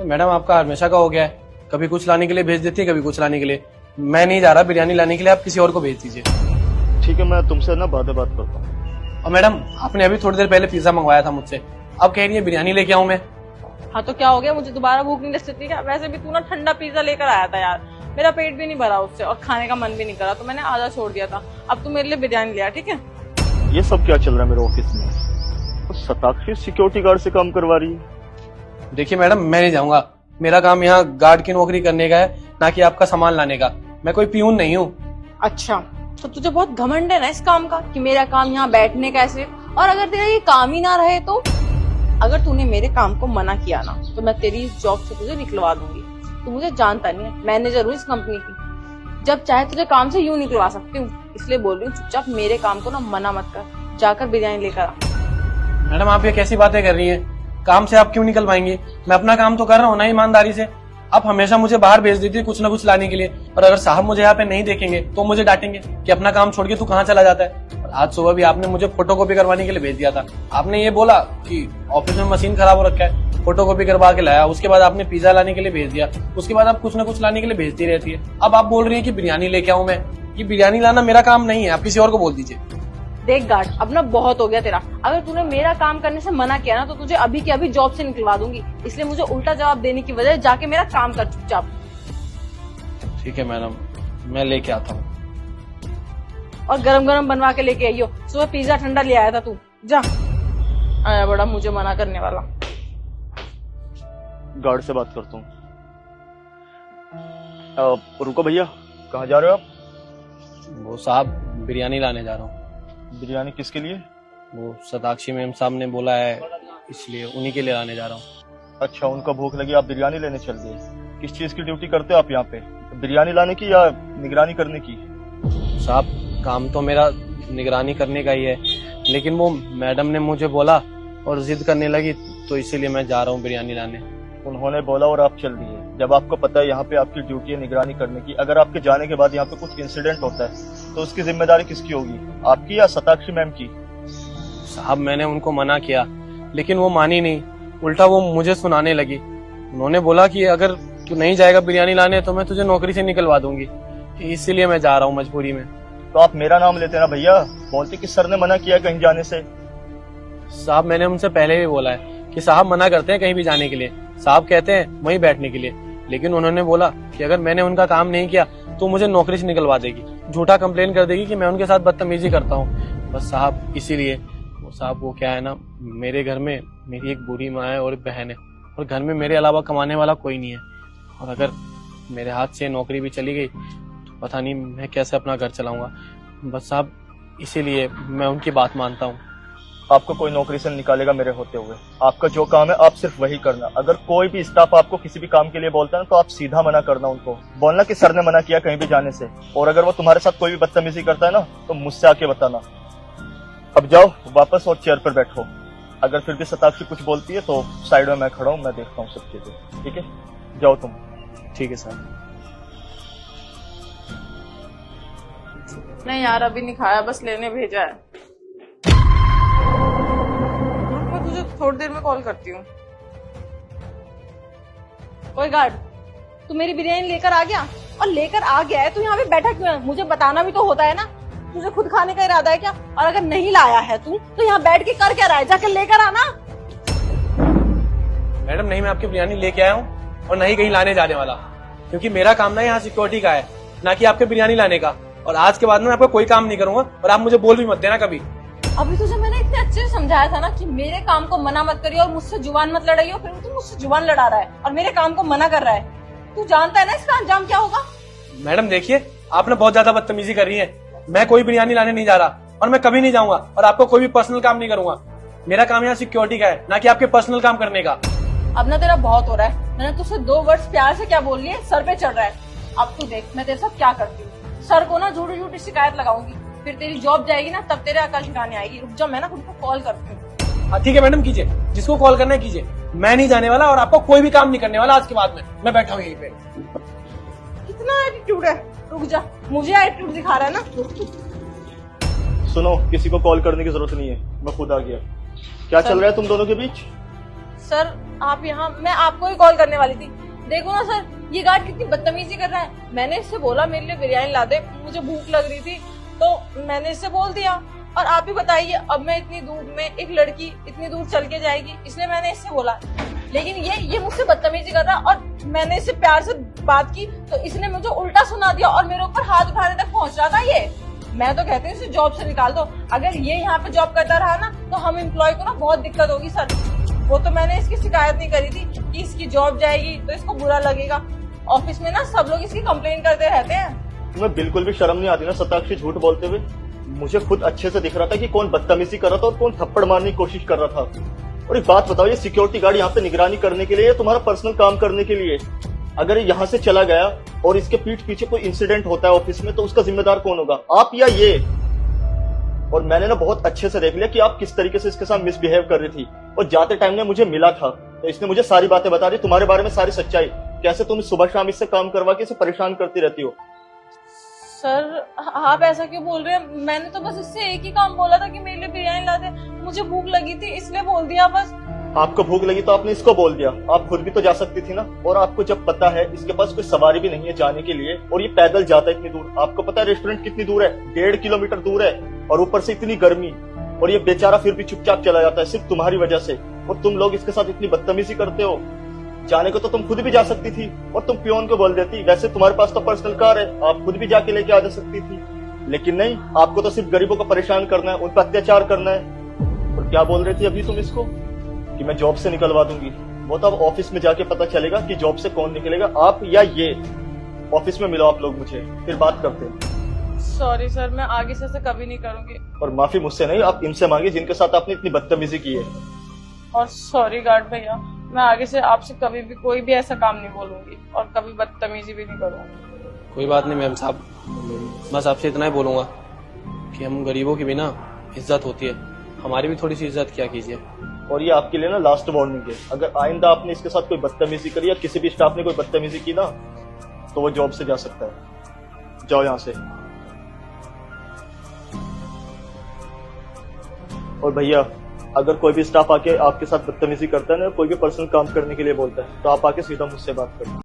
तो मैडम आपका हमेशा का हो गया है, कभी कुछ लाने के लिए भेज देती है, कभी कुछ लाने के लिए। मैं नहीं जा रहा बिरयानी लाने के लिए, आप किसी और को भेज दीजिए। ठीक है, मैं तुमसे ना बाद में बात करता हूँ। और मैडम आपने अभी थोड़ी देर पहले पिज्जा मंगवाया था मुझसे, अब कह रही है बिरयानी लेके आऊं मैं। हाँ तो क्या हो गया, मुझे दोबारा भूख नहीं लग सकती क्या? वैसे भी तू ना ठंडा पिज्जा लेकर आया था यार, मेरा पेट भी नहीं भरा उससे और खाने का मन भी नहीं करा, तो मैंने आधा छोड़ दिया था। अब तू मेरे लिए बिरयानी ले आ, ठीक है? ये सब क्या चल रहा है मेरे ऑफिस में? तो सताक्षी सिक्योरिटी गार्ड से काम करवा रही है। देखिए मैडम, मैं नहीं जाऊंगा, मेरा काम यहाँ गार्ड की नौकरी करने का है, ना कि आपका सामान लाने का। मैं कोई पियून नहीं हूँ। अच्छा, तो तुझे बहुत घमंड है ना इस काम का कि मेरा काम यहाँ बैठने का है सिर्फ, और अगर तेरा ये काम ही ना रहे तो? अगर तूने मेरे काम को मना किया ना तो मैं तेरी इस जॉब से तुझे निकलवा दूंगी। तू मुझे जानता नहीं है, मैनेजर हूँ इस कंपनी की, जब चाहे तुझे काम से यूं निकलवा सकती हूँ। इसलिए बोल रही हूँ, चुपचाप मेरे काम को ना मना मत कर, जाकर बिरयानी लेकर आ। मैडम आप ये कैसी बातें कर रही हैं? काम से आप क्यों निकल पाएंगी? मैं अपना काम तो कर रहा हूँ ना ईमानदारी से। आप हमेशा मुझे बाहर भेज देती है कुछ ना कुछ लाने के लिए, और अगर साहब मुझे यहाँ पे नहीं देखेंगे तो मुझे डांटेंगे कि अपना काम छोड़ के तू कहाँ चला जाता है। और आज सुबह भी आपने मुझे फोटोकॉपी करवाने के लिए भेज दिया था। आपने ये बोला कि ऑफिस में मशीन खराब हो रखा है, फोटोकॉपी करवा के लाया। उसके बाद आपने पिज्जा लाने के लिए भेज दिया, उसके बाद आप कुछ ना कुछ लाने के लिए भेजती रहती है। अब आप बोल रही है कि बिरयानी लेके आऊं मैं। ये बिरयानी लाना मेरा काम नहीं है, आप किसी और को बोल दीजिए। देख गार्ड, अब ना बहुत हो गया तेरा। अगर तूने मेरा काम करने से मना किया ना तो तुझे अभी के अभी जॉब से निकलवा दूंगी। इसलिए मुझे उल्टा जवाब देने की वजह जाके मेरा काम कर चुपचाप। ठीक है मैडम, मैं लेके आता हूँ। और गरम गरम बनवा के लेके आइयो। सुबह पिज्जा ठंडा ले आया था तू, जा। आया बड़ा मुझे मना करने वाला। गार्ड से बात करता हूँ। रुको भैया, कहाँ जा रहे हो आप? वो साहब बिरयानी लाने जा रहा हूँ। बिरयानी किसके लिए? वो सताक्षी मैम साहब ने बोला है, इसलिए उन्हीं के लिए लाने जा रहा हूँ। अच्छा, उनका भूख लगी, आप बिरयानी लेने चल गए। किस चीज की ड्यूटी करते हो आप यहाँ पे? बिरयानी लाने की या निगरानी करने की? साहब काम तो मेरा निगरानी करने का ही है, लेकिन वो मैडम ने मुझे बोला और जिद करने लगी, तो इसीलिए मैं जा रहा हूँ बिरयानी लाने। उन्होंने बोला और आप चल दिए, जब आपको पता है यहाँ पे आपकी ड्यूटी है निगरानी करने की। अगर आपके जाने के बाद यहाँ पे कुछ इंसिडेंट होता है तो उसकी जिम्मेदारी किसकी होगी, आपकी या सताक्षी मैम की? साहब मैंने उनको मना किया, लेकिन वो मानी नहीं, उल्टा वो मुझे सुनाने लगी। उन्होंने बोला कि अगर तू नहीं जाएगा बिरयानी लाने तो मैं तुझे नौकरी से निकलवा दूंगी। इसीलिए मैं जा रहा हूँ मजबूरी में। तो आप मेरा नाम लेते ना भैया, बोलते कि सर ने मना किया कहीं जाने से। साहब मैंने उनसे पहले भी बोला है कि साहब मना करते हैं कहीं भी जाने के लिए, साहब कहते हैं वहीं बैठने के लिए, लेकिन उन्होंने बोला कि अगर मैंने उनका काम नहीं किया तो मुझे नौकरी से निकलवा देगी, झूठा कंप्लेन कर देगी कि मैं उनके साथ बदतमीजी करता हूँ। बस साहब इसीलिए वो क्या है ना, मेरे घर में मेरी एक बुरी माँ है और एक बहन है, और घर में मेरे अलावा कमाने वाला कोई नहीं है, और अगर मेरे हाथ से नौकरी भी चली गई तो पता नहीं मैं कैसे अपना घर चलाऊंगा। बस साहब इसीलिए मैं उनकी बात मानता हूँ। आपको कोई नौकरी से निकालेगा मेरे होते हुए? आपका जो काम है आप सिर्फ वही करना। अगर कोई भी स्टाफ आपको किसी भी काम के लिए बोलता है ना तो आप सीधा मना करना, उनको बोलना कि सर ने मना किया कहीं भी जाने से। और अगर वो तुम्हारे साथ कोई भी बदतमीजी करता है ना तो मुझसे आके बताना। अब जाओ वापस और चेयर पर बैठो। अगर फिर भी सताक्षी कुछ बोलती है तो साइड में मैं खड़ा हूँ, मैं देखता हूँ सब चीजें। ठीक है, जाओ तुम। ठीक है सर। नहीं यार, अभी नहीं खाया, बस लेने भेजा है। मैं तुझे थोड़ी देर में कॉल करती हूँ। कोई गार्ड, तू मेरी बिरयानी लेकर आ गया? और लेकर आ गया है तो यहाँ पे बैठा क्यों है? मुझे बताना भी तो होता है ना। तुझे खुद खाने का इरादा है क्या? और अगर नहीं लाया है तू तो यहाँ बैठ के कर क्या रहा है? जाकर लेकर आना। मैडम नहीं, मैं आपकी बिरयानी लेके आया हूँ और नहीं कहीं लाने जाने वाला, क्योंकि मेरा काम ना यहाँ सिक्योरिटी का है, ना कि आपके बिरयानी लाने का। और आज के बाद में आपका कोई काम नहीं करूंगा, और आप मुझे बोल भी मत देना कभी। अभी तुझे मैंने इतने अच्छे से समझाया था ना कि मेरे काम को मना मत करियो और मुझसे जुबान मत लड़ाइयो, फिर तू मुझसे जुबान लड़ा रहा है और मेरे काम को मना कर रहा है। तू जानता है ना इसका अंजाम क्या होगा? मैडम देखिए, आपने बहुत ज्यादा बदतमीजी कर रही है। मैं कोई बिरयानी लाने नहीं जा रहा और मैं कभी नहीं जाऊंगा, और आपको कोई भी पर्सनल काम नहीं करूंगा। मेरा काम यहाँ सिक्योरिटी का है, ना कि आपके पर्सनल काम करने का। अब ना तेरा बहुत हो रहा है। मैंने तुझसे 2 वर्ड्स प्यार से क्या बोल लिए, सर पे चढ़ रहा है। अब तू देख मैं तेरे साथ क्या करती हूँ। सर को ना झूठी झूठी शिकायत लगाऊंगी, फिर तेरी जॉब जाएगी ना तब तेरे अकल ठिकाने आएगी। रुक जा, मैं ना खुद को कॉल करती हूँ। ठीक है मैडम, कीजिए, जिसको कॉल करना है कीजिए। मैं नहीं जाने वाला और आपको कोई भी काम नहीं करने वाला आज के बाद में। मैं बैठा हूँ यहीं पे। कितना एटीट्यूड है। रुक जा, मुझे एटीट्यूड दिखा रहा है ना। सुनो, किसी को कॉल करने की जरूरत नहीं है, मैं खुद आ गया। क्या चल रहा है तुम दोनों के बीच? सर आप यहाँ, मैं आपको ही कॉल करने वाली थी। देखो ना सर, ये गार्ड कितनी बदतमीजी कर रहा है। मैंने इससे बोला मेरे लिए बिरयानी ला दे, मुझे भूख लग रही थी, तो मैंने इससे बोल दिया। और आप ही बताइए, अब मैं इतनी दूर में, एक लड़की इतनी दूर चल के जाएगी, इसलिए मैंने इससे बोला। लेकिन ये मुझसे बदतमीजी कर रहा, और मैंने इससे प्यार से बात की तो इसने मुझे उल्टा सुना दिया और मेरे ऊपर हाथ उठाने तक पहुंच रहा था। ये मैं तो कहती हूँ इसे जॉब से निकाल दो। अगर ये यहाँ पे जॉब करता रहा ना तो हम एम्प्लॉय को ना बहुत दिक्कत होगी सर। वो तो मैंने इसकी शिकायत नहीं करी थी कि इसकी जॉब जाएगी तो इसको बुरा लगेगा। ऑफिस में ना सब लोग इसकी कंप्लेन करते रहते हैं। तुम्हें बिल्कुल भी शर्म नहीं आती ना शताक्षी झूठ बोलते हुए? मुझे खुद अच्छे से दिख रहा था कि कौन बदतमीजी कर रहा था और कौन थप्पड़ मारने की कोशिश कर रहा था। और एक बात बताओ, ये सिक्योरिटी गार्ड यहाँ पे निगरानी करने के लिए या तुम्हारा पर्सनल काम करने के लिए? अगर ये यहाँ से चला गया और इसके पीठ पीछे कोई इंसिडेंट होता है ऑफिस में, तो उसका जिम्मेदार कौन होगा, आप या ये? और मैंने ना बहुत अच्छे से देख लिया कि आप किस तरीके से इसके साथ मिसबिहेव कर रही थी। और जाते टाइम ने मुझे मिला था तो इसने मुझे सारी बातें बता दी, तुम्हारे बारे में सारी सच्चाई, कैसे तुम सुबह शाम इससे काम करवा के इसे परेशान करती रहती हो। सर आप ऐसा क्यों बोल रहे हैं? मैंने तो बस इससे एक ही काम बोला था कि मेरे लिए बिरयानी ला दे, मुझे भूख लगी थी इसलिए बोल दिया बस। आपको भूख लगी तो आपने इसको बोल दिया, आप खुद भी तो जा सकती थी ना। और आपको जब पता है इसके पास कोई सवारी भी नहीं है जाने के लिए और ये पैदल जाता है इतनी दूर, आपको पता है रेस्टोरेंट कितनी दूर है, 1.5 किलोमीटर दूर है, और ऊपर से इतनी गर्मी, और ये बेचारा फिर भी चुपचाप चला जाता है सिर्फ तुम्हारी वजह से। और तुम लोग इसके साथ इतनी बदतमीजी करते हो। जाने को तो तुम खुद भी जा सकती थी और तुम पियोन को बोल देती, वैसे तुम्हारे पास तो पर्सनल कार है, आप खुद भी जाके लेके आ जा सकती थी। लेकिन नहीं, आपको तो सिर्फ गरीबों को परेशान करना है, उन पर अत्याचार करना है। और क्या बोल रही थी अभी तुम इसको कि मैं जॉब से निकलवा दूंगी? वो तो अब ऑफिस में जाके पता चलेगा कि जॉब से कौन निकलेगा, आप या ये। ऑफिस में मिलो आप लोग मुझे, फिर बात करते हैं। सॉरी सर, मैं आगे से ऐसा कभी नहीं करूंगी। और माफी मुझसे नहीं, आप इनसे मांगे जिनके साथ आपने इतनी बदतमीजी की है। और सॉरी गार्ड भैया, मैं आगे से आपसे कभी भी कोई भी ऐसा काम नहीं बोलूंगी और कभी बदतमीजी भी नहीं करूंगी। कोई बात नहीं मैम साहब, बस आपसे इतना ही बोलूंगा कि हम गरीबों की भी ना इज्जत होती है, हमारी भी थोड़ी सी इज्जत किया कीजिए। और ये आपके लिए ना लास्ट वार्निंग है, अगर आइंदा आपने इसके साथ कोई बदतमीजी करी या किसी भी स्टाफ ने कोई बदतमीजी की ना, तो वो जॉब से जा सकता है। जाओ यहाँ से। और भैया, अगर कोई भी स्टाफ आके आपके साथ बदतमीजी करता है ना, कोई भी पर्सनल काम करने के लिए बोलता है, तो आप आके सीधा मुझसे बात करें।